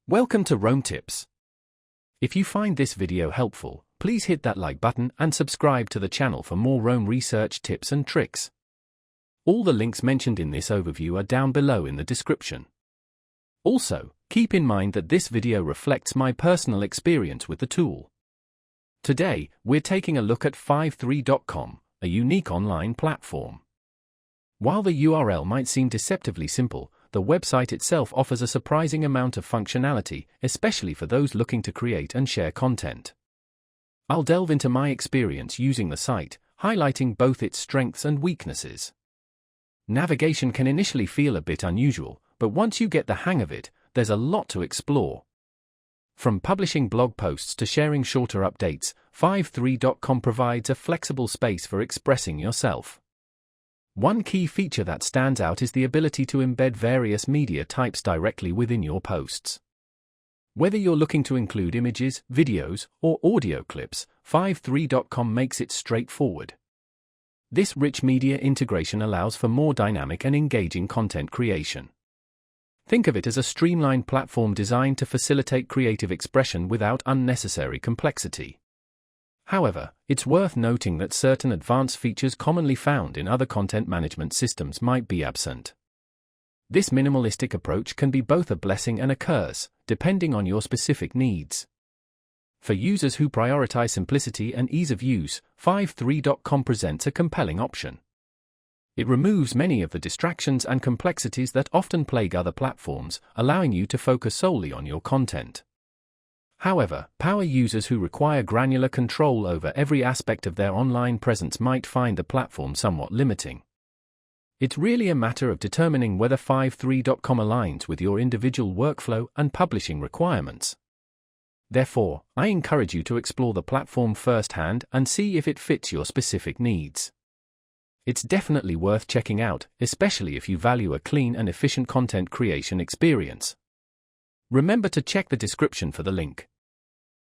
Welcome to Roam Tips. If you find this video helpful, please hit that like button and subscribe to the channel for more Roam research tips and tricks. All the links mentioned in this overview are down below in the description. Also, keep in mind that this video reflects my personal experience with the tool. Today, we're taking a look at 53.com, a unique online platform. While the URL might seem deceptively simple, the website itself offers a surprising amount of functionality, especially for those looking to create and share content. I'll delve into my experience using the site, highlighting both its strengths and weaknesses. Navigation can initially feel a bit unusual, but once you get the hang of it, there's a lot to explore. From publishing blog posts to sharing shorter updates, 53.com provides a flexible space for expressing yourself. One key feature that stands out is the ability to embed various media types directly within your posts. Whether you're looking to include images, videos, or audio clips, 53.com makes it straightforward. This rich media integration allows for more dynamic and engaging content creation. Think of it as a streamlined platform designed to facilitate creative expression without unnecessary complexity. However, it's worth noting that certain advanced features commonly found in other content management systems might be absent. This minimalistic approach can be both a blessing and a curse, depending on your specific needs. For users who prioritize simplicity and ease of use, 53.com presents a compelling option. It removes many of the distractions and complexities that often plague other platforms, allowing you to focus solely on your content. However, power users who require granular control over every aspect of their online presence might find the platform somewhat limiting. It's really a matter of determining whether 53.com aligns with your individual workflow and publishing requirements. Therefore, I encourage you to explore the platform firsthand and see if it fits your specific needs. It's definitely worth checking out, especially if you value a clean and efficient content creation experience. Remember to check the description for the link.